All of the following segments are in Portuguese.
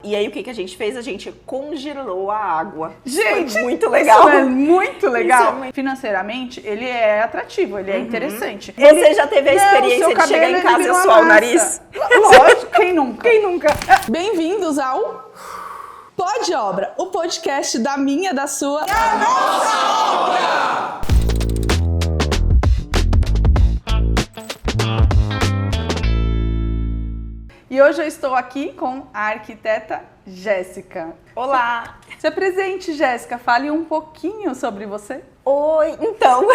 E aí, o que a gente fez? A gente congelou a água. Gente, foi muito legal. Isso é muito legal. Isso é... Financeiramente, ele é atrativo, ele é interessante. Você já teve a experiência de chegar em casa e suar o nariz? Lógico, quem nunca? Quem nunca? Bem-vindos ao Pod Obra, o podcast da minha, da sua... A nossa obra! E hoje eu estou aqui com a arquiteta Jéssica. Olá! Se apresente, Jéssica, fale um pouquinho sobre você. Oi, então,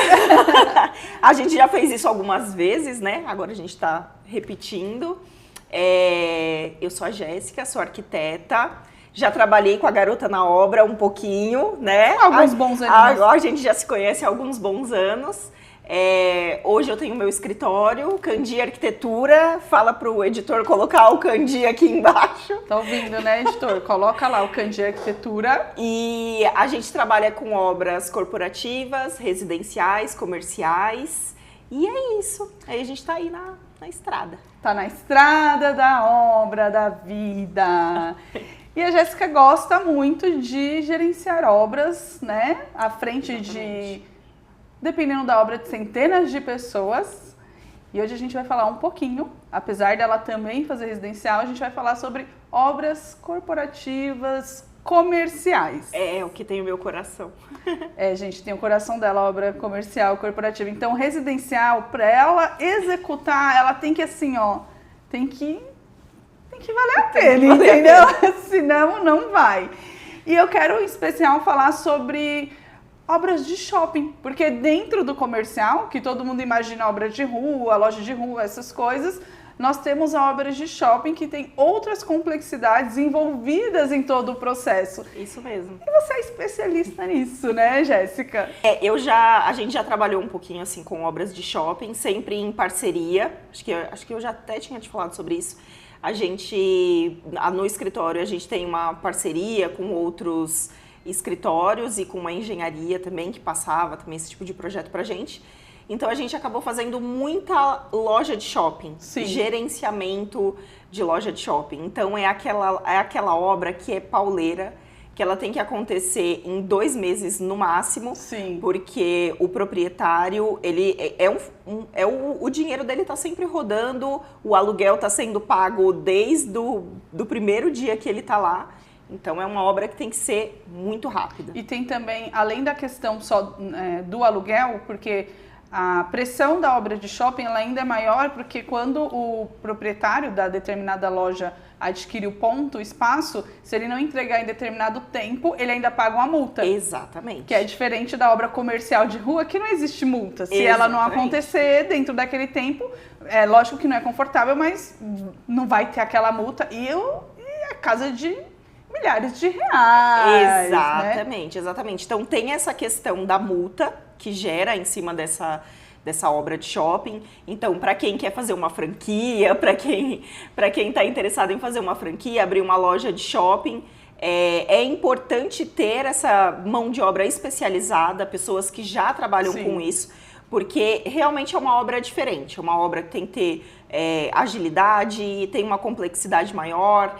a gente já fez isso algumas vezes, né? Agora a gente está repetindo. Eu sou a Jéssica, sou arquiteta. Já trabalhei com a garota na obra um pouquinho, né? Alguns bons anos. Agora a gente já se conhece há alguns bons anos. Hoje eu tenho meu escritório, Candi Arquitetura. Fala pro editor colocar o Candi aqui embaixo. Tá ouvindo, né, editor? Coloca lá o Candi Arquitetura. E a gente trabalha com obras corporativas, residenciais, comerciais. E é isso. Aí a gente tá aí na estrada. Tá na estrada da obra, da vida. E a Jéssica gosta muito de gerenciar obras, né? À frente Exatamente. Dependendo da obra, de centenas de pessoas. E hoje a gente vai falar um pouquinho, apesar dela também fazer residencial, a gente vai falar sobre obras corporativas, comerciais. É o que tem o meu coração. Gente, tem o coração dela, obra comercial, corporativa. Então, residencial, para ela executar, ela tem que assim, ó, tem que valer a pena, entendeu? Senão, não vai. E eu quero, em especial, falar sobre obras de shopping, porque dentro do comercial, que todo mundo imagina obra de rua, loja de rua, essas coisas, nós temos obras de shopping que tem outras complexidades envolvidas em todo o processo. Isso mesmo. E você é especialista nisso, né, Jéssica? A gente já trabalhou um pouquinho assim com obras de shopping, sempre em parceria. Acho que eu já até tinha te falado sobre isso. No escritório, a gente tem uma parceria com outros escritórios e com uma engenharia também que passava também esse tipo de projeto pra gente. Então a gente acabou fazendo muita loja de shopping, Sim. Gerenciamento de loja de shopping. Então é aquela obra que é pauleira, que ela tem que acontecer em 2 meses no máximo. Sim. Porque o proprietário, o dinheiro dele está sempre rodando, o aluguel está sendo pago desde do primeiro dia que ele está lá. Então é uma obra que tem que ser muito rápida. E tem também, além da questão só do aluguel, porque a pressão da obra de shopping ela ainda é maior, porque quando o proprietário da determinada loja adquire o ponto, o espaço, se ele não entregar em determinado tempo, ele ainda paga uma multa. Exatamente. Que é diferente da obra comercial de rua, que não existe multa. Se Exatamente. ela não acontecer dentro daquele tempo, é lógico que não é confortável, mas não vai ter aquela multa. E é casa de milhares de reais. Exatamente, né? Exatamente. Então tem essa questão da multa que gera em cima dessa obra de shopping. Então, para quem quer fazer uma franquia, para quem está interessado em fazer uma franquia, abrir uma loja de shopping, é importante ter essa mão de obra especializada, pessoas que já trabalham Sim. com isso, porque realmente é uma obra diferente, é uma obra que tem que ter agilidade, tem uma complexidade maior.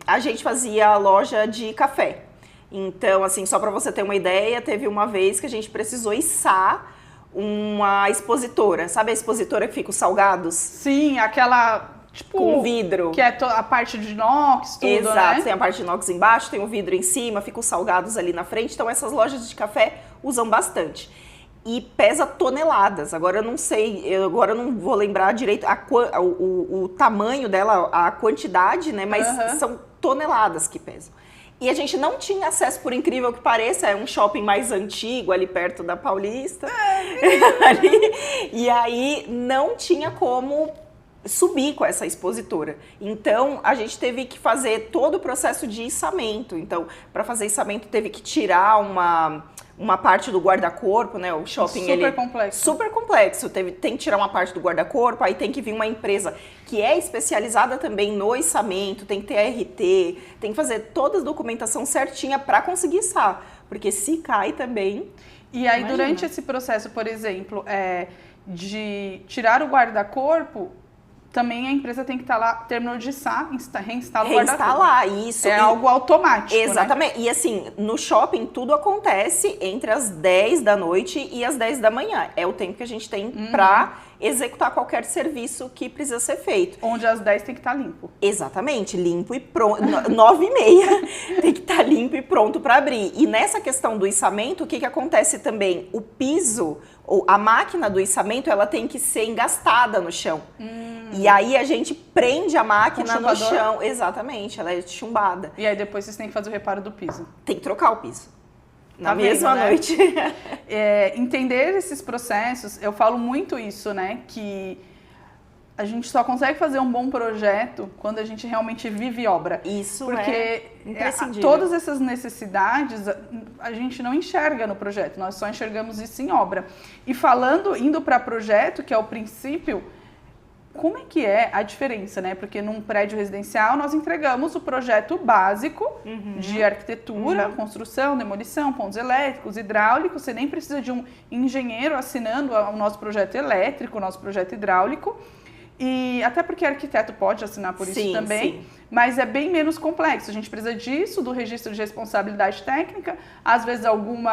A gente fazia loja de café. Então, assim, só para você ter uma ideia, teve uma vez que a gente precisou içar uma expositora. Sabe a expositora que fica os salgados? Sim, aquela... Tipo, com vidro. Que é a parte de inox, tudo, Exato, né? tem a parte de inox embaixo, tem o vidro em cima, fica os salgados ali na frente. Então, essas lojas de café usam bastante. E pesa toneladas. Agora eu não sei, agora eu não vou lembrar direito o tamanho dela, a quantidade, né? Mas são toneladas que pesam. E a gente não tinha acesso, por incrível que pareça, é um shopping mais antigo, ali perto da Paulista. E aí não tinha como subir com essa expositora. Então, a gente teve que fazer todo o processo de içamento. Então, para fazer içamento, teve que tirar uma parte do guarda-corpo, né? O shopping Complexo. Super complexo. Tem que tirar uma parte do guarda-corpo, aí tem que vir uma empresa que é especializada também no içamento, tem que ter ART, tem que fazer toda a documentação certinha para conseguir içar. Porque se cai também... E aí, imagina. durante esse processo, por exemplo, de tirar o guarda-corpo, também a empresa tem que estar lá, terminou de reinstala o guarda-chuva. Reinstalar, isso. É algo automático, exatamente. Né? E assim, no shopping tudo acontece entre as 10 da noite e as 10 da manhã. É o tempo que a gente tem para executar qualquer serviço que precisa ser feito. Onde às 10 tem que estar limpo. Exatamente, limpo e pronto. 9h30 tem que estar limpo e pronto para abrir. E nessa questão do içamento, o que acontece também? O piso, ou a máquina do içamento, ela tem que ser engastada no chão. E aí a gente prende a máquina no chão. Exatamente, ela é chumbada. E aí depois vocês têm que fazer o reparo do piso. Tem que trocar o piso. Na Tá mesma vendo, né? noite. Entender esses processos, eu falo muito isso, né? Que a gente só consegue fazer um bom projeto quando a gente realmente vive obra. Isso porque imprescindível. Todas essas necessidades a gente não enxerga no projeto, nós só enxergamos isso em obra. E indo para projeto, que é o princípio, como é que é a diferença, né? Porque num prédio residencial nós entregamos o projeto básico de arquitetura, construção, demolição, pontos elétricos, hidráulicos. Você nem precisa de um engenheiro assinando o nosso projeto elétrico, o nosso projeto hidráulico. E até porque arquiteto pode assinar por isso também, mas é bem menos complexo. A gente precisa disso, do registro de responsabilidade técnica, às vezes algum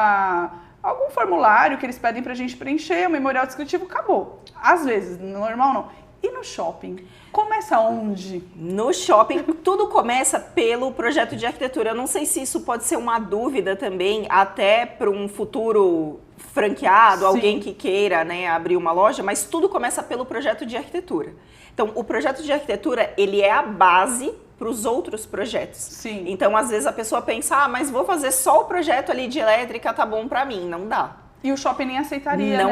formulário que eles pedem pra gente preencher, o memorial descritivo, acabou. Às vezes, normal não. E no shopping? Começa onde? No shopping, tudo começa pelo projeto de arquitetura. Eu não sei se isso pode ser uma dúvida também, até para um futuro franqueado, alguém que queira, né, abrir uma loja, mas tudo começa pelo projeto de arquitetura. Então, o projeto de arquitetura, ele é a base para os outros projetos. Sim. Então, às vezes a pessoa pensa, mas vou fazer só o projeto ali de elétrica, tá bom para mim. Não dá. E o shopping nem aceitaria, Não né?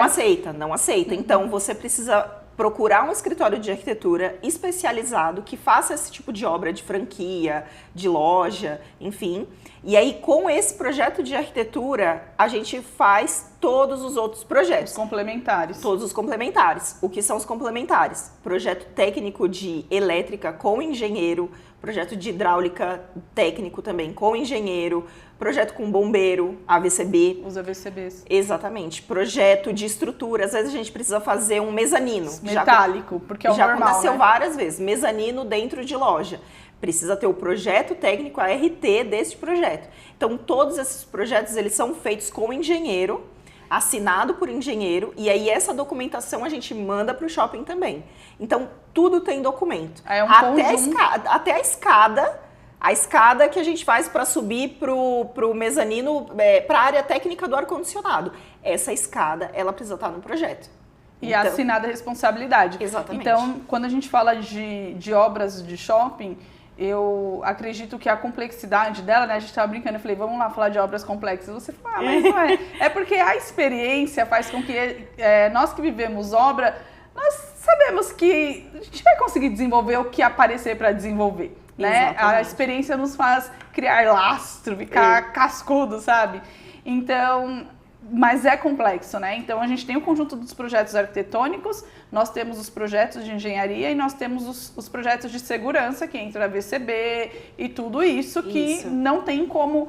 Não aceita. Então, você precisa procurar um escritório de arquitetura especializado que faça esse tipo de obra de franquia, de loja, enfim. E aí, com esse projeto de arquitetura, a gente faz todos os outros projetos. Os complementares. Todos os complementares. O que são os complementares? Projeto técnico de elétrica com engenheiro, projeto de hidráulica técnico também com engenheiro, projeto com bombeiro, AVCB. Os AVCBs. Exatamente. Projeto de estrutura. Às vezes a gente precisa fazer um mezanino. Metálico, porque é o já normal, aconteceu né? várias vezes. Mezanino dentro de loja. Precisa ter o projeto técnico, a RT desse projeto. Então, todos esses projetos, eles são feitos com engenheiro, assinado por engenheiro, e aí essa documentação a gente manda para o shopping também. Então, tudo tem documento. É um até a escada que a gente faz para subir pro mezanino, para a área técnica do ar-condicionado. Essa escada, ela precisa estar no projeto. E então, assinada a responsabilidade. Exatamente. Então, quando a gente fala de obras de shopping, eu acredito que a complexidade dela, né? A gente estava brincando, eu falei, vamos lá falar de obras complexas. Você fala, mas não é. É porque a experiência faz com que nós que vivemos obra, nós sabemos que a gente vai conseguir desenvolver o que aparecer para desenvolver, né? Exatamente. A experiência nos faz criar lastro, ficar cascudo, sabe? Então, mas é complexo, né? Então, a gente tem o conjunto dos projetos arquitetônicos, nós temos os projetos de engenharia e nós temos os projetos de segurança, que entra a VCB e tudo isso que não tem como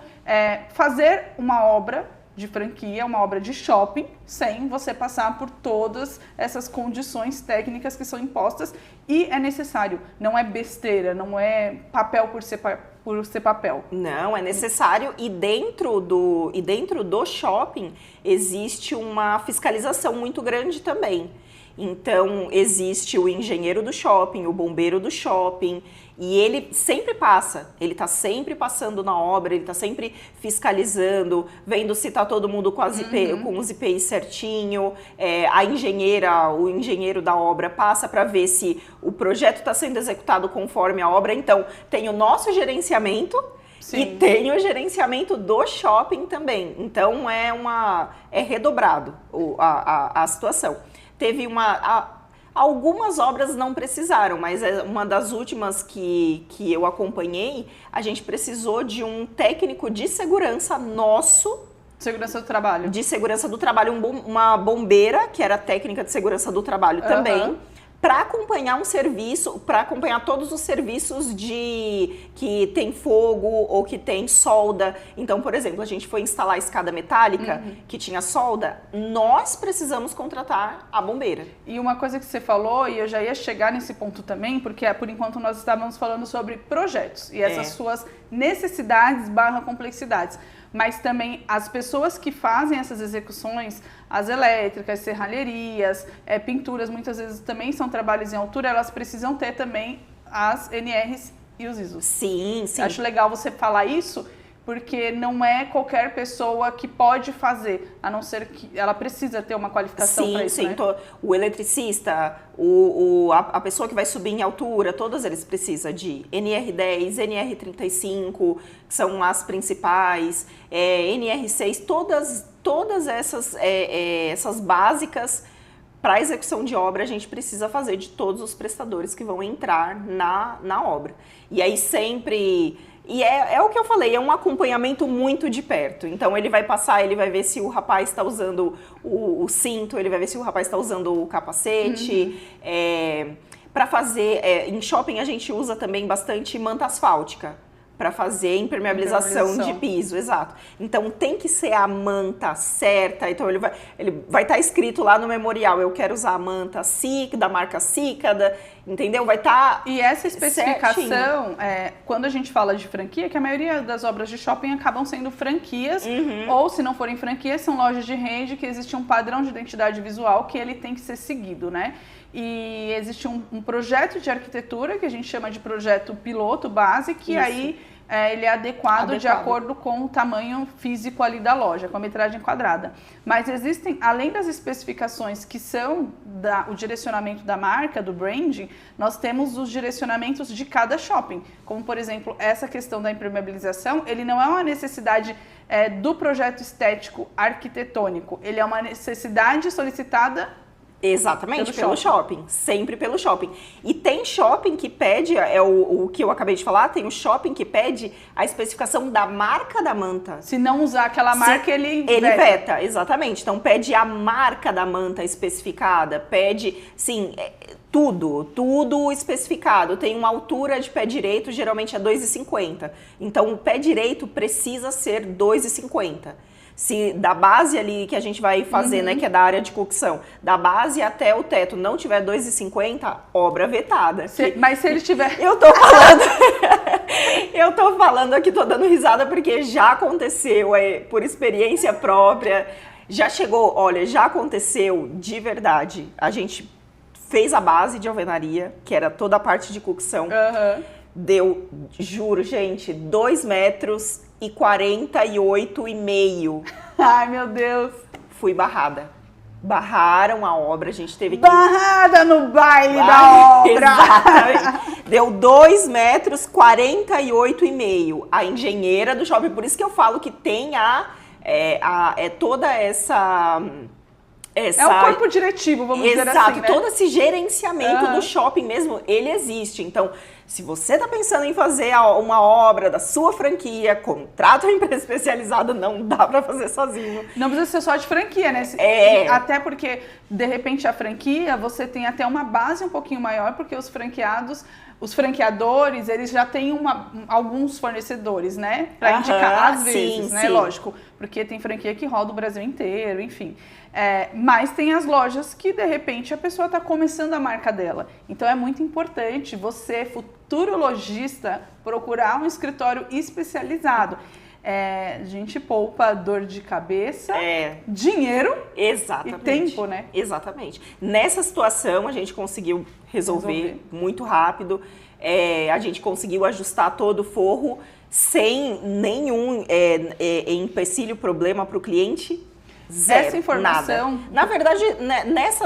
fazer uma obra de franquia, uma obra de shopping, sem você passar por todas essas condições técnicas que são impostas, e é necessário, não é besteira, não é papel por ser papel. Não, é necessário, e dentro do shopping existe uma fiscalização muito grande também. Então, existe o engenheiro do shopping, o bombeiro do shopping, e ele sempre passa, ele está sempre passando na obra, ele está sempre fiscalizando, vendo se está todo mundo com, com os IPIs certinho, o engenheiro da obra passa para ver se o projeto está sendo executado conforme a obra. Então, tem o nosso gerenciamento, e tem o gerenciamento do shopping também. Então, é redobrado a situação. Teve algumas obras não precisaram, mas uma das últimas que eu acompanhei, a gente precisou de um técnico de segurança nosso. Segurança do trabalho. De segurança do trabalho, uma bombeira, que era técnica de segurança do trabalho também, para acompanhar um serviço, para acompanhar todos os serviços que tem fogo ou que tem solda. Então, por exemplo, a gente foi instalar a escada metálica que tinha solda, nós precisamos contratar a bombeira. E uma coisa que você falou, e eu já ia chegar nesse ponto também, porque por enquanto nós estávamos falando sobre projetos e essas suas necessidades / complexidades. Mas também as pessoas que fazem essas execuções, as elétricas, serralherias, pinturas, muitas vezes também são trabalhos em altura, elas precisam ter também as NRs e os ISOs. Sim, sim. Acho legal você falar isso, porque não é qualquer pessoa que pode fazer, a não ser que ela precisa ter uma qualificação para isso, sim, né? O eletricista, a pessoa que vai subir em altura, todos eles precisam de NR10, NR35, que são as principais, NR6, todas essas básicas para execução de obra a gente precisa fazer de todos os prestadores que vão entrar na obra. E aí sempre... E é o que eu falei, é um acompanhamento muito de perto. Então ele vai passar, ele vai ver se o rapaz está usando o cinto, ele vai ver se o rapaz está usando o capacete. Para fazer, em shopping a gente usa também bastante manta asfáltica para fazer impermeabilização de piso, exato. Então tem que ser a manta certa, então ele vai estar escrito lá no memorial, eu quero usar a manta da marca Cicada, entendeu? Vai estar E essa especificação, quando a gente fala de franquia, que a maioria das obras de shopping acabam sendo franquias, ou se não forem franquias, são lojas de rede que existe um padrão de identidade visual que ele tem que ser seguido, né? E existe um projeto de arquitetura que a gente chama de projeto piloto base, que aí ele é adequado de acordo com o tamanho físico ali da loja, com a metragem quadrada. Mas existem, além das especificações que são o direcionamento da marca, do branding, nós temos os direcionamentos de cada shopping. Como, por exemplo, essa questão da impermeabilização, ele não é uma necessidade do projeto estético arquitetônico, ele é uma necessidade solicitada exatamente, pelo shopping. Sempre pelo shopping. E tem shopping que pede, o que eu acabei de falar, tem o shopping que pede a especificação da marca da manta. Se não usar aquela marca, ele veta, exatamente. Então pede a marca da manta especificada, pede, sim, tudo especificado. Tem uma altura de pé direito, geralmente é 2,50. Então o pé direito precisa ser 2,50. Se da base ali que a gente vai fazer, né, que é da área de cocção, da base até o teto não tiver 2,50, obra vetada. Mas se ele tiver... Eu tô falando aqui, tô dando risada porque já aconteceu, por experiência própria, já aconteceu de verdade. A gente fez a base de alvenaria, que era toda a parte de cocção, deu, juro, gente, 2 metros e 48,5. Ai, meu Deus. Fui barrada. Barraram a obra, a gente teve que... Barrada no baile da obra. Exatamente. Deu 2 metros, 48,5. A engenheira do shopping, por isso que eu falo que tem toda essa... É o corpo diretivo, vamos dizer assim, exato, né? todo esse gerenciamento do shopping mesmo, ele existe. Então, se você está pensando em fazer uma obra da sua franquia, contrata uma empresa especializada, não dá para fazer sozinho. Não precisa ser só de franquia, né? Até porque, de repente, a franquia, você tem até uma base um pouquinho maior, porque os franqueadores, eles já têm alguns fornecedores, né? Para indicar, às vezes, né? Sim. Lógico, porque tem franquia que roda o Brasil inteiro, enfim. Mas tem as lojas que, de repente, a pessoa está começando a marca dela. Então, é muito importante você, futuro lojista, procurar um escritório especializado. A gente poupa dor de cabeça, dinheiro e tempo, né? Exatamente. Nessa situação, a gente conseguiu resolver muito rápido. A gente conseguiu ajustar todo o forro sem nenhum empecilho, problema para o cliente. Zero, essa informação... Nada. Na verdade,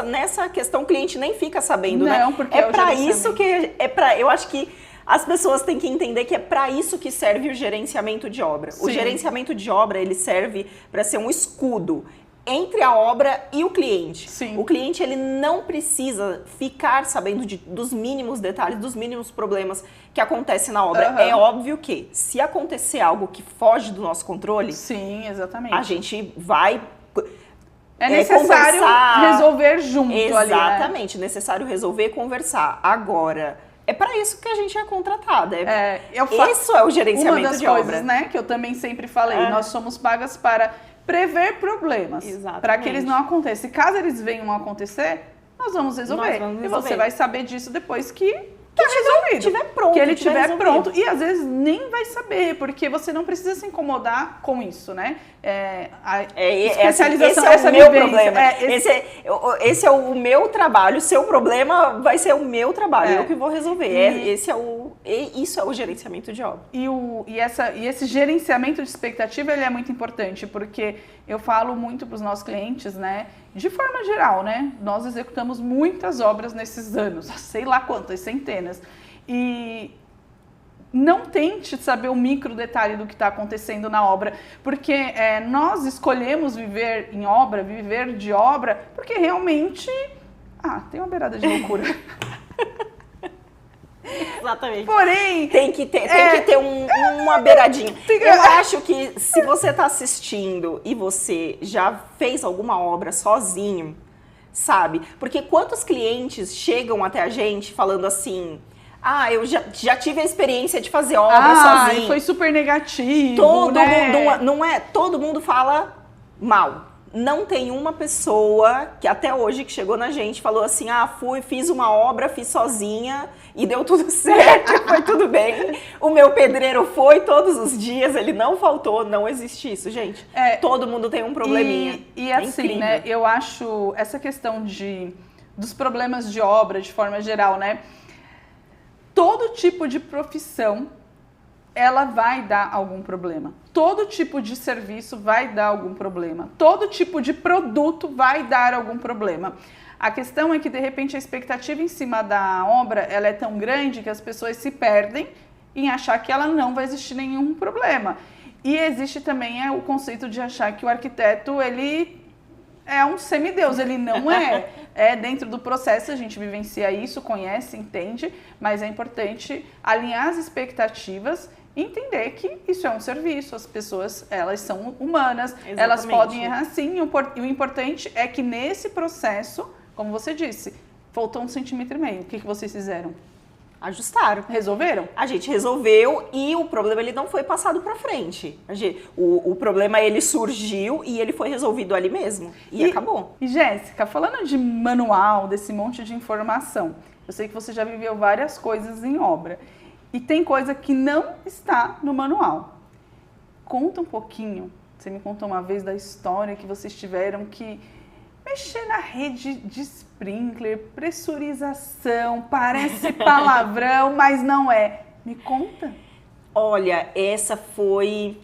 nessa questão, o cliente nem fica sabendo, né? Porque é para isso que... eu acho que as pessoas têm que entender que é para isso que serve o gerenciamento de obra. Sim. O gerenciamento de obra, ele serve para ser um escudo entre a obra e o cliente. Sim. O cliente, ele não precisa ficar sabendo dos mínimos detalhes, dos mínimos problemas que acontecem na obra. É óbvio que, se acontecer algo que foge do nosso controle... Sim, exatamente. A gente vai... É necessário conversar, resolver junto ali, né? Exatamente, necessário resolver e conversar. Agora, é para isso que a gente é contratada. Isso é o gerenciamento uma das de coisas, obra. né, que eu também sempre falei, nós somos pagas para prever problemas, para que eles não aconteçam. E caso eles venham a acontecer, nós vamos resolver. E você vai saber disso depois que resolvido. Tiver pronto, que ele estiver resolvido. pronto. E às vezes nem vai saber, porque você não precisa se incomodar com isso, né? Especialização, esse é o meu problema. Esse é o meu trabalho. O seu problema vai ser o meu trabalho. Eu que vou resolver. Isso é o gerenciamento de obra. E esse gerenciamento de expectativa, ele é muito importante, porque eu falo muito para os nossos clientes, né? De forma geral, né? Nós executamos muitas obras nesses anos, sei lá quantas, centenas. E não tente saber o micro detalhe do que está acontecendo na obra, porque nós escolhemos viver em obra, viver de obra, porque realmente tem uma beirada de loucura. Exatamente. Porém, tem que ter uma beiradinha. Eu acho que se você está assistindo e você já fez alguma obra sozinho, sabe? Porque quantos clientes chegam até a gente falando assim: eu já tive a experiência de fazer obra sozinho. E foi super negativo. Todo mundo fala mal. Não tem uma pessoa que até hoje que chegou na gente falou assim: fiz uma obra, fiz sozinha e deu tudo certo, foi tudo bem. O meu pedreiro foi todos os dias, ele não faltou, não existe isso, gente. Todo mundo tem um probleminha. E assim, né, eu acho essa questão dos problemas de obra, de forma geral, né? Todo tipo de profissão, ela vai dar algum problema. Todo tipo de serviço vai dar algum problema. Todo tipo de produto vai dar algum problema. A questão é que, de repente, a expectativa em cima da obra, ela é tão grande que as pessoas se perdem em achar que ela não vai existir nenhum problema. E existe também o conceito de achar que o arquiteto, ele é um semideus, ele não é. Dentro do processo a gente vivencia isso, conhece, entende, mas é importante alinhar as expectativas e entender que isso é um serviço, as pessoas, elas são humanas, exatamente. Elas podem errar sim, e o importante é que nesse processo, como você disse, faltou 1,5 centímetros. O que vocês fizeram? Ajustaram. Resolveram? A gente resolveu e o problema ele não foi passado para frente. O problema ele surgiu e ele foi resolvido ali mesmo. E acabou. E Jéssica, falando de manual, desse monte de informação, eu sei que você já viveu várias coisas em obra. E tem coisa que não está no manual. Conta um pouquinho. Você me contou uma vez da história que vocês tiveram que mexer na rede de sprinkler, pressurização, parece palavrão, mas não é. Me conta. Olha, essa foi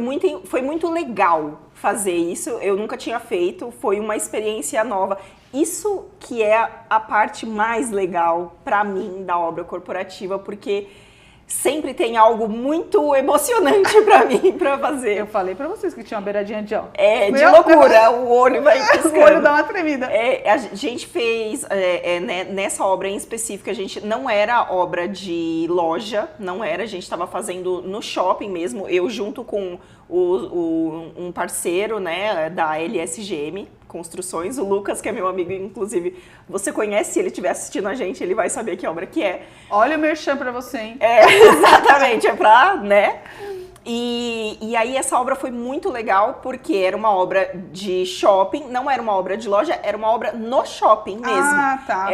muito legal fazer isso. Eu nunca tinha feito, foi uma experiência nova. Isso que é a parte mais legal para mim da obra corporativa, porque sempre tem algo muito emocionante para mim para fazer. Eu falei para vocês que tinha uma beiradinha de de loucura, o olho vai piscando. O olho dá uma tremida. A gente fez, nessa obra em específico, a gente não era obra de loja, não era, a gente estava fazendo no shopping mesmo, eu junto com um parceiro, né, da LSGM Construções, o Lucas, que é meu amigo, inclusive, você conhece, se ele estiver assistindo a gente, ele vai saber que obra que é. Olha o merchan pra você, hein? Exatamente, é pra, né? E aí essa obra foi muito legal, porque era uma obra de shopping, não era uma obra de loja, era uma obra no shopping mesmo. Tá.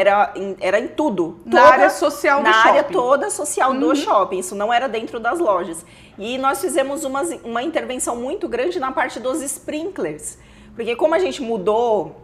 Era em tudo. Na área social do shopping. Na área toda social do shopping, isso não era dentro das lojas. E nós fizemos uma intervenção muito grande na parte dos sprinklers. Porque como a gente mudou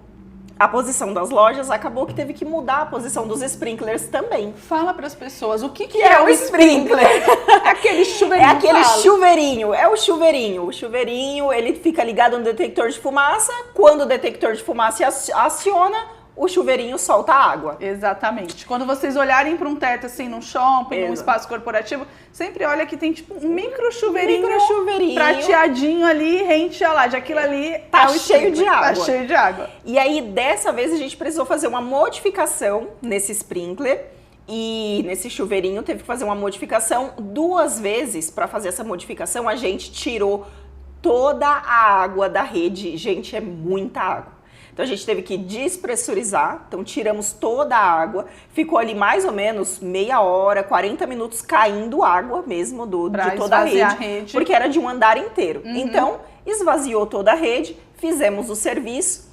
a posição das lojas, acabou que teve que mudar a posição dos sprinklers também. Fala para as pessoas, o que é o sprinkler? É aquele chuveirinho. É aquele chuveirinho, é o chuveirinho. O chuveirinho, ele fica ligado no detector de fumaça. Quando o detector de fumaça aciona, o chuveirinho solta a água. Exatamente. Quando vocês olharem para um teto assim, num shopping, num espaço corporativo, sempre olha que tem tipo um micro chuveirinho prateadinho ali, rente a lá. De aquilo ali tá cheio de água. Tá cheio de água. E aí, dessa vez, a gente precisou fazer uma modificação nesse sprinkler. E nesse chuveirinho teve que fazer uma modificação 2 vezes. Para fazer essa modificação, a gente tirou toda a água da rede. Gente, é muita água. Então a gente teve que despressurizar, então tiramos toda a água, ficou ali mais ou menos meia hora, 40 minutos caindo água mesmo de toda a rede, porque era de um andar inteiro. Então esvaziou toda a rede, fizemos o serviço,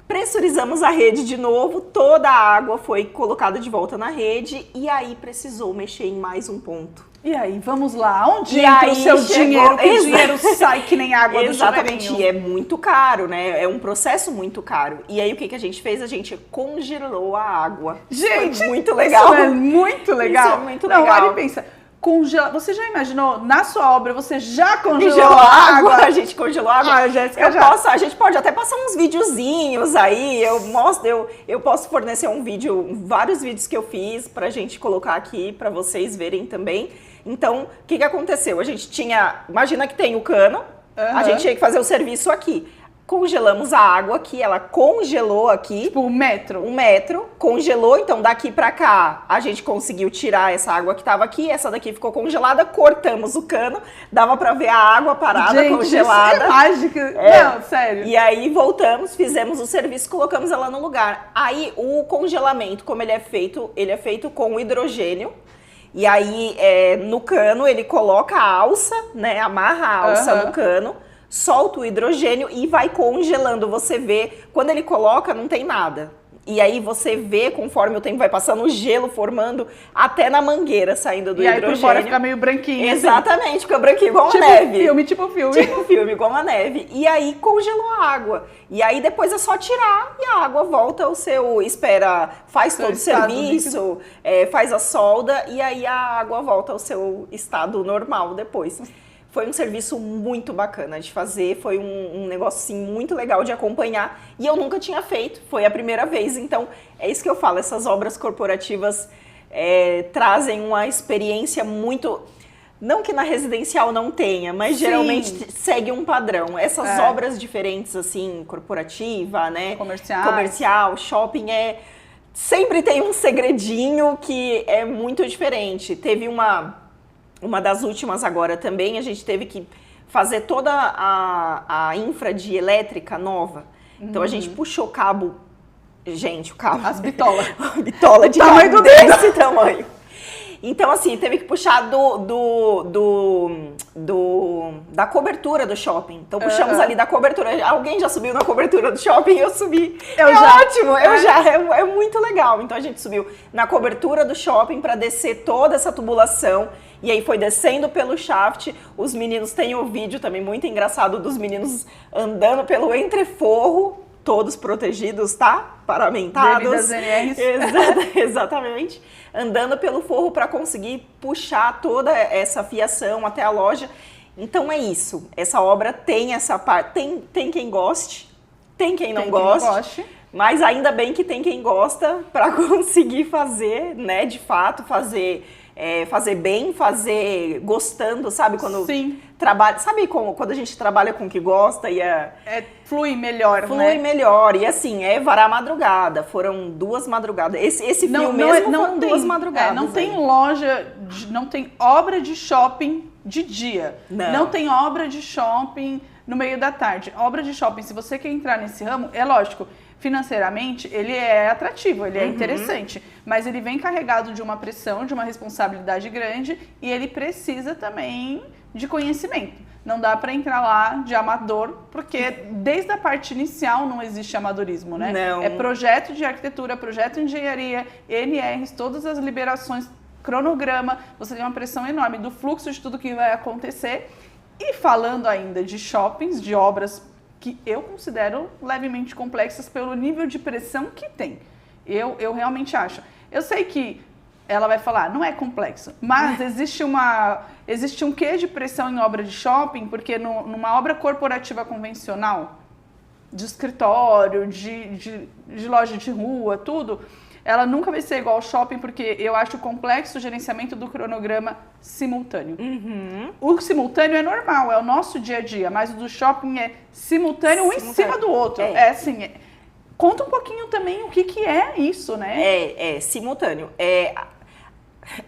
pressurizamos a rede de novo, toda a água foi colocada de volta na rede e aí precisou mexer em mais um ponto. E aí, vamos lá, onde entra o seu dinheiro? Que dinheiro sai que nem água do chuveirinho. Exatamente, e é muito caro, né? É um processo muito caro. E aí, o que a gente fez? A gente congelou a água. Gente, foi muito legal. Isso é muito legal. Isso é muito legal. Não, Ari, pensa, você já imaginou, na sua obra, você já congelou a água? A gente congelou a água. Ah, Jéssica, já. A gente pode até passar uns videozinhos aí, eu posso fornecer vários vídeos que eu fiz pra gente colocar aqui, pra vocês verem também. Então, o que aconteceu? A gente imagina que tem o cano, a gente tinha que fazer o serviço aqui. Congelamos a água aqui, ela congelou aqui. Tipo 1 metro? 1 metro, congelou, então daqui pra cá a gente conseguiu tirar essa água que tava aqui, essa daqui ficou congelada, cortamos o cano, dava pra ver a água parada, gente, congelada. Isso é mágica. Não, sério. E aí voltamos, fizemos o serviço, colocamos ela no lugar. Aí o congelamento, como ele é feito com hidrogênio. E aí, no cano, ele coloca a alça, né? Amarra a alça no cano, solta o hidrogênio e vai congelando. Você vê, quando ele coloca, não tem nada. E aí você vê, conforme o tempo vai passando, o gelo formando até na mangueira, saindo do hidrogênio. E aí por fora fica meio branquinho. Exatamente, assim. Fica branquinho, igual tipo a neve. Tipo filme. Tipo filme, igual a neve. E aí congelou a água. E aí depois é só tirar e a água volta ao seu... faz todo o serviço, faz a solda e aí a água volta ao seu estado normal depois. Foi um serviço muito bacana de fazer, foi um negócio assim, muito legal de acompanhar e eu nunca tinha feito, foi a primeira vez. Então, é isso que eu falo, essas obras corporativas trazem uma experiência muito... Não que na residencial não tenha, mas geralmente segue um padrão. Essas obras diferentes, assim, corporativa, né? Comercial, shopping, sempre tem um segredinho que é muito diferente. Teve uma das últimas agora também, a gente teve que fazer toda a infra de elétrica nova. Então a gente puxou cabo, gente, o cabo... As bitolas. Bitola de cabo desse tamanho. Então assim, teve que puxar da cobertura do shopping. Então puxamos ali da cobertura. Alguém já subiu na cobertura do shopping? Eu subi. Ótimo, é muito legal. Então a gente subiu na cobertura do shopping para descer toda essa tubulação. E aí foi descendo pelo shaft. Os meninos têm o vídeo também muito engraçado dos meninos andando pelo entreforro, todos protegidos, tá? Paramentados. Devidas NRs. Exatamente. Andando pelo forro para conseguir puxar toda essa fiação até a loja. Então é isso. Essa obra tem essa parte. Tem quem goste, tem quem não goste. Mas ainda bem que tem quem gosta para conseguir fazer, né? De fato, fazer bem, fazer gostando, sabe? Quando trabalha, sabe quando a gente trabalha com o que gosta e flui melhor, né? Flui melhor. E assim, varar a madrugada. Foram 2 madrugadas. Esse fio mesmo foram 2 madrugadas. Não tem loja, não tem obra de shopping de dia. Não tem obra de shopping no meio da tarde. Obra de shopping, se você quer entrar nesse ramo, é lógico, financeiramente ele é atrativo, ele é interessante, mas ele vem carregado de uma pressão, de uma responsabilidade grande e ele precisa também de conhecimento. Não dá para entrar lá de amador, porque desde a parte inicial não existe amadorismo, né? Não. É projeto de arquitetura, projeto de engenharia, NRs, todas as liberações, cronograma, você tem uma pressão enorme do fluxo de tudo que vai acontecer. E falando ainda de shoppings, de obras que eu considero levemente complexas pelo nível de pressão que tem. Eu realmente acho. Eu sei que ela vai falar, não é complexo, mas existe um quê de pressão em obra de shopping, porque numa obra corporativa convencional, de escritório, de loja de rua, tudo, ela nunca vai ser igual ao shopping, porque eu acho complexo o gerenciamento do cronograma simultâneo. O simultâneo é normal, é o nosso dia a dia, mas o do shopping é simultâneo um em cima do outro. Conta um pouquinho também o que é isso, né? Simultâneo.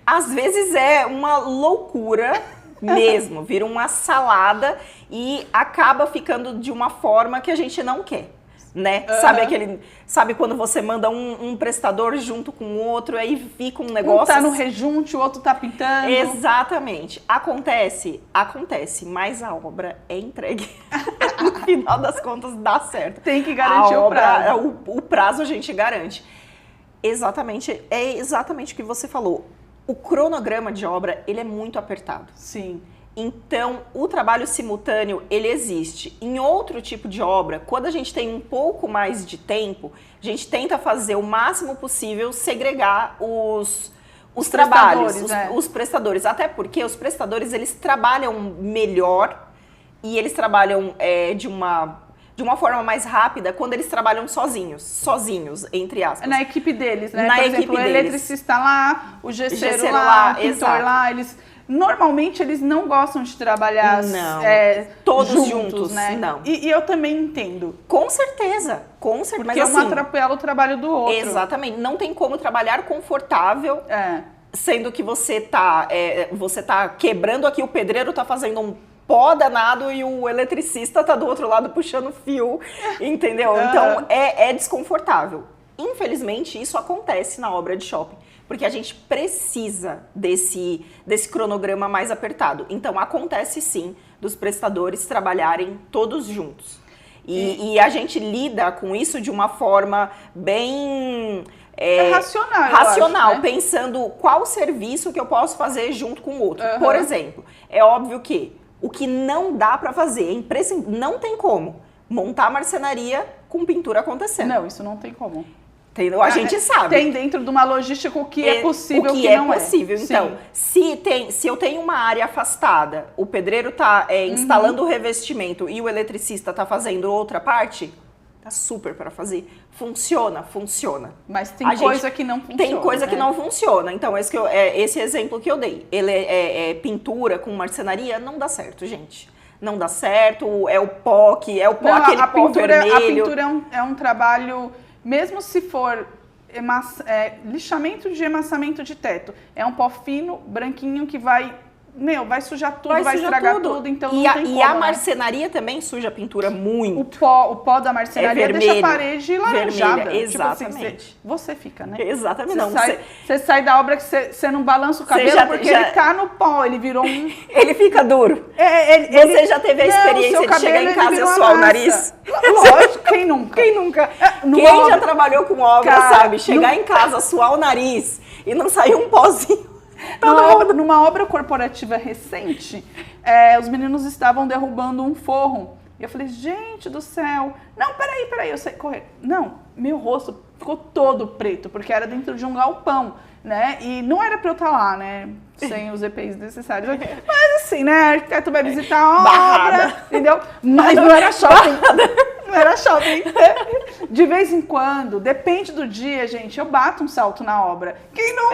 Às vezes é uma loucura mesmo, vira uma salada e acaba ficando de uma forma que a gente não quer. Né? Sabe quando você manda um prestador junto com o outro, aí fica um negócio... Um tá no rejunte, o outro tá pintando. Exatamente. Acontece, mas a obra é entregue. No final das contas, dá certo. Tem que garantir o prazo. O prazo a gente garante. Exatamente, é exatamente o que você falou. O cronograma de obra, ele é muito apertado. Sim. Então, o trabalho simultâneo, ele existe. Em outro tipo de obra, quando a gente tem um pouco mais de tempo, a gente tenta fazer o máximo possível segregar os trabalhos, os prestadores. Até porque os prestadores, eles trabalham melhor e eles trabalham de uma forma mais rápida quando eles trabalham sozinhos, entre aspas. Na equipe deles, né? Na Por equipe exemplo, o deles. eletricista lá, o gesseiro lá, o pintor exato. lá, normalmente eles não gostam de trabalhar todos juntos, né? Não. E eu também entendo. Com certeza. Mas, porque um atropela o trabalho do outro. Exatamente. Não tem como trabalhar confortável, sendo que você tá quebrando aqui, o pedreiro tá fazendo um pó danado e o eletricista tá do outro lado puxando fio, entendeu? Então, é desconfortável. Infelizmente, isso acontece na obra de shopping, porque a gente precisa desse cronograma mais apertado. Então, acontece sim dos prestadores trabalharem todos juntos. E a gente lida com isso de uma forma bem... racional, né? Pensando qual serviço que eu posso fazer junto com o outro. Por exemplo, é óbvio que o que não dá para fazer, não tem como montar a marcenaria com pintura acontecendo. Não, isso não tem como. Entendeu? A gente sabe. Tem dentro de uma logística o que é possível, o que não é possível. Então, se eu tenho uma área afastada, o pedreiro tá instalando o revestimento e o eletricista tá fazendo outra parte, tá super para fazer. Funciona. Mas tem coisa que não funciona. Tem coisa que não funciona. Então, esse exemplo que eu dei, ele é pintura com marcenaria, não dá certo, gente. Não dá certo, é o pó, aquele pó vermelho. A pintura é um trabalho... Mesmo se for lixamento de emassamento de teto, é um pó fino, branquinho, que vai sujar tudo, vai estragar tudo, então não tem como. E a marcenaria também suja a pintura muito. O pó da marcenaria vermelho, deixa a parede laranjada. Vermelha, exatamente. Tipo assim, você fica, né? Exatamente. Você sai da obra que você não balança o cabelo porque ele tá no pó, ele virou um... Ele fica duro. Você já teve a experiência de chegar em casa e suar o nariz? Lógico, quem nunca? Quem já trabalhou com obra, sabe? Chegar em casa, suar o nariz e não sair um pozinho. Numa obra corporativa recente, os meninos estavam derrubando um forro. E eu falei, gente do céu. Não, peraí, eu sei correr. Não, meu rosto ficou todo preto, porque era dentro de um galpão, né? E não era pra eu estar lá, né? Sem os EPIs necessários. Mas assim, né? O arquiteto vai visitar a obra, entendeu? Mas não era shopping. Não era shopping. De vez em quando, depende do dia, gente, eu bato um salto na obra. Quem não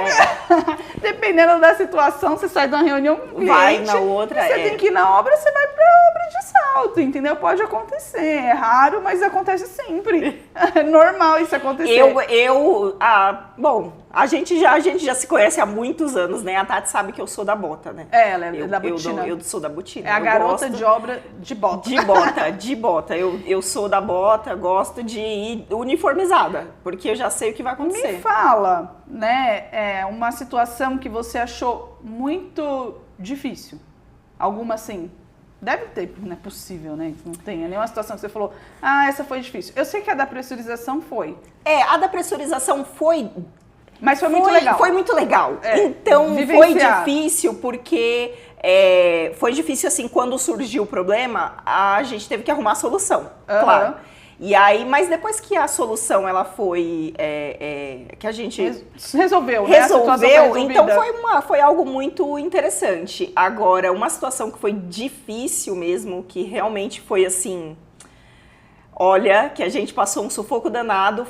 dependendo da situação, você sai de uma reunião com cliente, vai na outra, você tem que ir na obra, você vai pra obra de salto, entendeu? Pode acontecer, é raro, mas acontece sempre. É normal isso acontecer. Bom, a gente já se conhece há muitos anos, né? A Tati sabe que eu sou da bota, né? Ela é da botina. Eu sou da botina. É a garota de obra de bota. De bota. Eu sou da bota, gosto de ir uniformizada, porque eu já sei o que vai acontecer. Me fala, né, uma situação que você achou muito difícil. Alguma assim? Deve ter, não é possível, né? Não tem nenhuma situação que você falou, essa foi difícil. Eu sei que a da pressurização foi. A da pressurização foi... Mas foi muito legal. Foi muito legal. Então, foi difícil porque... foi difícil, assim, quando surgiu o problema, a gente teve que arrumar a solução, claro. E aí, mas depois que a solução, ela foi... que a gente... Resolveu, né? Resolveu, então foi algo muito interessante. Agora, uma situação que foi difícil mesmo, que realmente foi assim... Olha, que a gente passou um sufoco danado,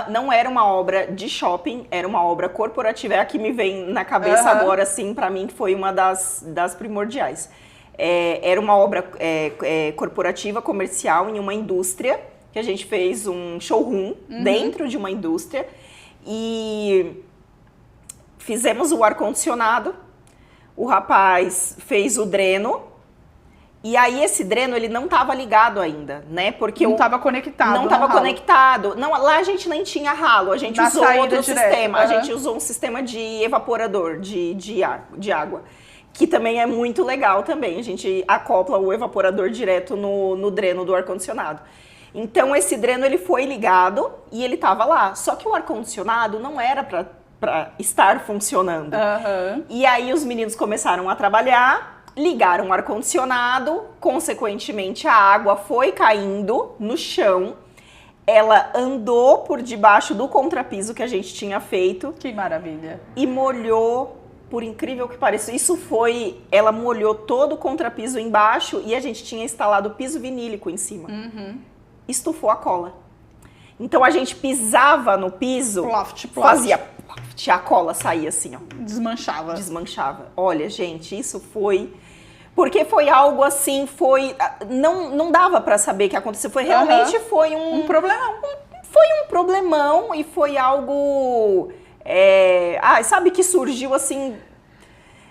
não era uma obra de shopping, era uma obra corporativa, é a que me vem na cabeça agora, assim, pra mim, que foi uma das primordiais. Era uma obra corporativa, comercial, em uma indústria, que a gente fez um showroom dentro de uma indústria, e fizemos o ar-condicionado o rapaz fez o dreno, e aí esse dreno ele não estava ligado ainda, né? Porque não estava conectado. Não estava conectado. Não, lá a gente nem tinha ralo, a gente usou outro sistema. A gente usou um sistema de evaporador de água, que também é muito legal também. A gente acopla o evaporador direto no dreno do ar-condicionado. Então esse dreno ele foi ligado e ele estava lá. Só que o ar-condicionado não era para estar funcionando. E aí os meninos começaram a trabalhar, ligaram o ar-condicionado, consequentemente a água foi caindo no chão, ela andou por debaixo do contrapiso que a gente tinha feito. Que maravilha! E molhou, por incrível que pareça, ela molhou todo o contrapiso embaixo e a gente tinha instalado piso vinílico em cima. Estufou a cola. Então a gente pisava no piso, fazia ploft, a cola saía assim, ó. Desmanchava. Olha, gente, isso foi... Porque foi algo assim, não dava pra saber o que aconteceu. Realmente foi um problemão. Foi um problemão e foi algo... sabe que surgiu assim...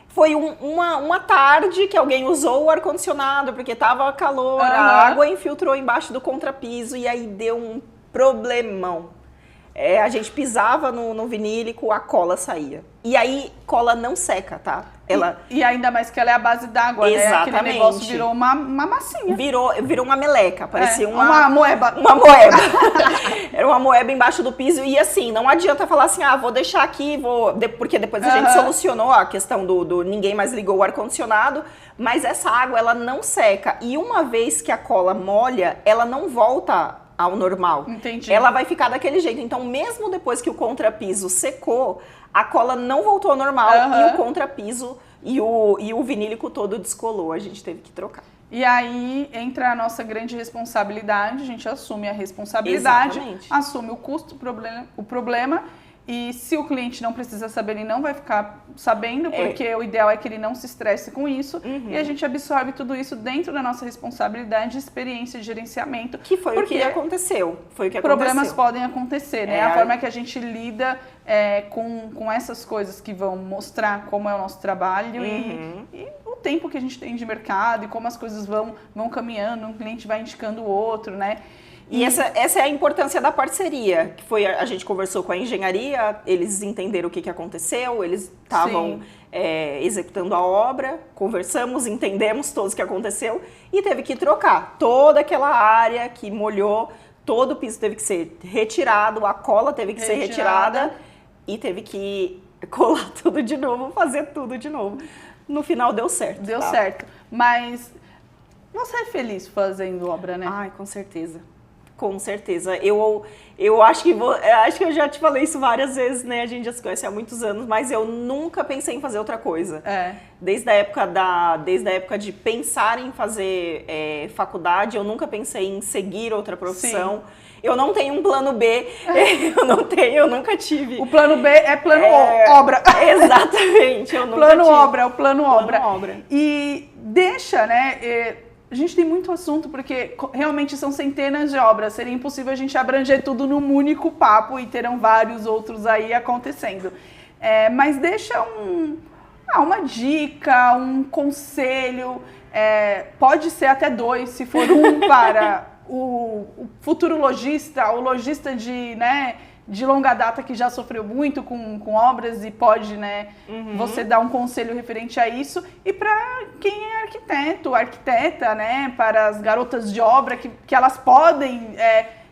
Foi uma tarde que alguém usou o ar-condicionado porque tava calor, a água infiltrou embaixo do contrapiso e aí deu um problemão. A gente pisava no vinílico, a cola saía. E aí, cola não seca, tá? E ainda mais que ela é a base d'água, né? Exatamente. Aquele negócio virou uma massinha. Virou uma meleca, parecia uma moeba. Uma moeba. Era uma moeba embaixo do piso. E assim, não adianta falar assim, vou deixar aqui, porque depois a gente solucionou a questão do ninguém mais ligou o ar-condicionado. Mas essa água, ela não seca. E uma vez que a cola molha, ela não volta ao normal. Entendi. Ela vai ficar daquele jeito. Então, mesmo depois que o contrapiso secou, a cola não voltou ao normal e o contrapiso e o vinílico todo descolou. A gente teve que trocar. E aí entra a nossa grande responsabilidade, a gente assume a responsabilidade, assume o custo, o problema. E se o cliente não precisa saber, ele não vai ficar sabendo, porque o ideal é que ele não se estresse com isso. E a gente absorve tudo isso dentro da nossa responsabilidade, experiência de gerenciamento. Que foi o que aconteceu. Problemas podem acontecer, né? A forma que a gente lida com essas coisas que vão mostrar como é o nosso trabalho e o tempo que a gente tem de mercado e como as coisas vão caminhando, um cliente vai indicando o outro, né? E essa é a importância da parceria, que foi, a gente conversou com a engenharia, eles entenderam o que aconteceu, eles estavam executando a obra, conversamos, entendemos todos o que aconteceu e teve que trocar toda aquela área que molhou, todo o piso teve que ser retirado, a cola teve que ser retirada e teve que colar tudo de novo, fazer tudo de novo. No final deu certo. Deu certo, mas você é feliz fazendo obra, né? Ai, com certeza. Com certeza. Eu acho que eu já te falei isso várias vezes, né? A gente já se conhece há muitos anos, mas eu nunca pensei em fazer outra coisa. Desde a época de pensar em fazer faculdade, eu nunca pensei em seguir outra profissão. Sim. Eu não tenho um plano B, eu nunca tive. O plano B é plano obra. Exatamente, eu nunca plano tive. Obra, o plano obra. E deixa, né? A gente tem muito assunto, porque realmente são centenas de obras. Seria impossível a gente abranger tudo num único papo e terão vários outros aí acontecendo. Mas deixa uma dica, um conselho, pode ser até 2, se for um para o futuro lojista, o lojista de longa data que já sofreu muito com obras e pode, você dar um conselho referente a isso. E para quem é arquiteto, arquiteta, para as garotas de obra, que elas podem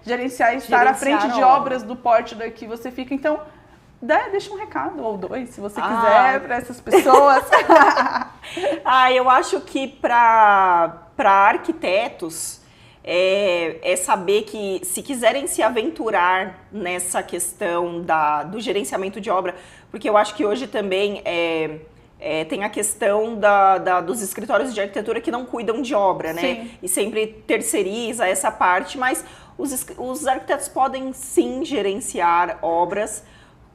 gerenciar e estar à frente de obras do porte da que você fica. Então, deixa um recado, ou 2, se você quiser, para essas pessoas. Eu acho que para arquitetos, saber que se quiserem se aventurar nessa questão do gerenciamento de obra, porque eu acho que hoje também tem a questão dos escritórios de arquitetura que não cuidam de obra, né? Sim. E sempre terceiriza essa parte, mas os arquitetos podem sim gerenciar obras,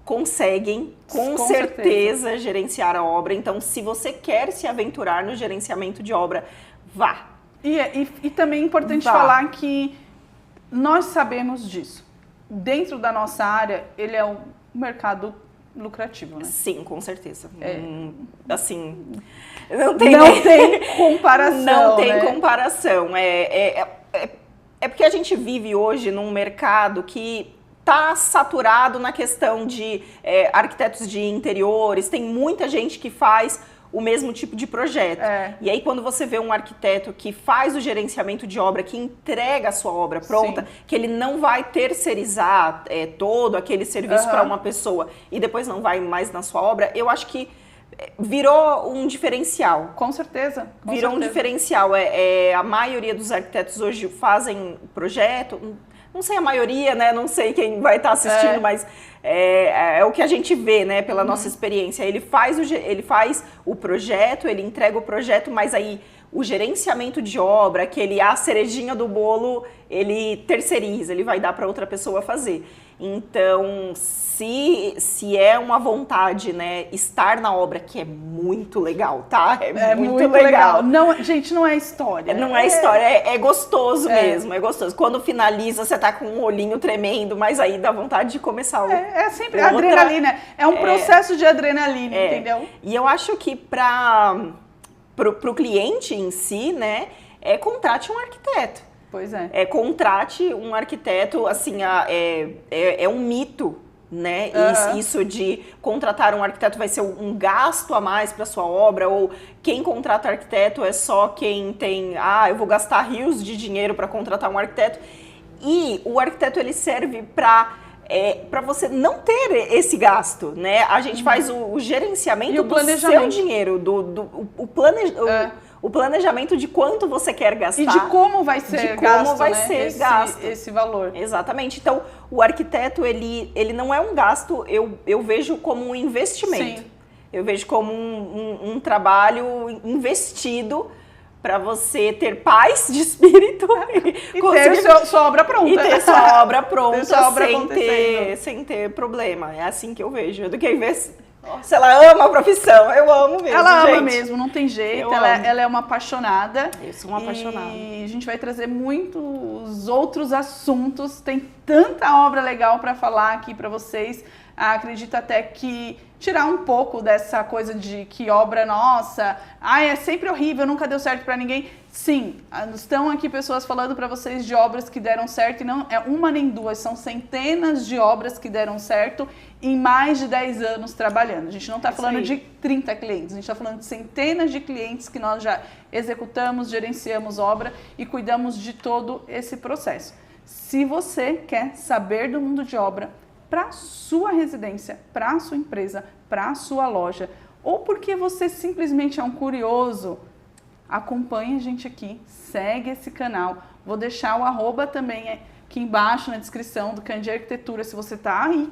conseguem com certeza gerenciar a obra. Então, se você quer se aventurar no gerenciamento de obra, vá. E também é importante falar que nós sabemos disso. Dentro da nossa área, ele é um mercado lucrativo, né? Sim, com certeza. Assim, Não tem comparação. Não tem né? comparação. É porque a gente vive hoje num mercado que está saturado na questão de arquitetos de interiores, tem muita gente que faz o mesmo tipo de projeto. E aí quando você vê um arquiteto que faz o gerenciamento de obra, que entrega a sua obra pronta, sim, que ele não vai terceirizar todo aquele serviço para uma pessoa e depois não vai mais na sua obra, eu acho que virou um diferencial. Com certeza. Virou um diferencial. A maioria dos arquitetos hoje fazem projeto, não sei a maioria, né? Não sei quem vai estar assistindo, mas é o que a gente vê, né? Pela nossa experiência. Ele faz o projeto, ele entrega o projeto, mas aí o gerenciamento de obra, a cerejinha do bolo, ele terceiriza, ele vai dar para outra pessoa fazer. Então, se é uma vontade, né, estar na obra, que é muito legal, tá? É muito legal. Não, gente, não é história. Não é história, é gostoso mesmo, é gostoso. Quando finaliza, você tá com um olhinho tremendo, mas aí dá vontade de começar É sempre adrenalina, é um processo de adrenalina, entendeu? E eu acho que pro cliente em si, né, contrate um arquiteto. Pois é. Contrate um arquiteto, assim, é um mito, né? Isso de contratar um arquiteto vai ser um gasto a mais para sua obra, ou quem contrata arquiteto é só quem tem, eu vou gastar rios de dinheiro para contratar um arquiteto. E o arquiteto, ele serve para você não ter esse gasto, né? A gente faz o gerenciamento do seu dinheiro, o planejamento de quanto você quer gastar. E de como vai ser gasto, esse valor. Exatamente. Então, o arquiteto, ele não é um gasto, eu vejo como um investimento. Sim. Eu vejo como um trabalho investido para você ter paz de espírito e ter sua obra pronta. E ter sua obra pronta sem ter problema. É assim que eu vejo. Do que investir. Nossa, ela ama a profissão, eu amo mesmo, Ela gente. ama mesmo, não tem jeito, ela é uma apaixonada. Eu sou uma apaixonada. E a gente vai trazer muitos outros assuntos, tem tanta obra legal para falar aqui para vocês. Acredito até que tirar um pouco dessa coisa de que obra nossa, é sempre horrível, nunca deu certo para ninguém. Sim, estão aqui pessoas falando para vocês de obras que deram certo, e não é uma nem duas, são centenas de obras que deram certo em mais de 10 anos trabalhando. A gente não está falando de 30 clientes, a gente está falando de centenas de clientes que nós já executamos, gerenciamos obra e cuidamos de todo esse processo. Se você quer saber do mundo de obra, para sua residência, para sua empresa, para sua loja, ou porque você simplesmente é um curioso, acompanhe a gente aqui, segue esse canal. Vou deixar o @ também aqui embaixo na descrição do Candi Arquitetura, se você tá aí.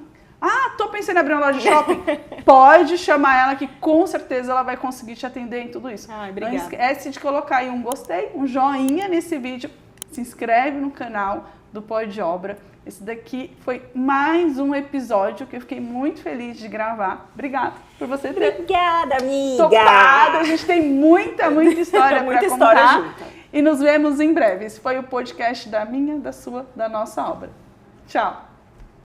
Tô pensando em abrir uma loja de shopping. Pode chamar ela que com certeza ela vai conseguir te atender em tudo isso. Obrigada. Não esquece de colocar aí um gostei, um joinha nesse vídeo, se inscreve no canal do Pode Obra. Esse daqui foi mais um episódio que eu fiquei muito feliz de gravar. Obrigada por você, Adri. Obrigada, amiga. Topada. A gente tem muita história para contar. Junto. E nos vemos em breve. Esse foi o podcast da minha, da sua, da nossa obra. Tchau.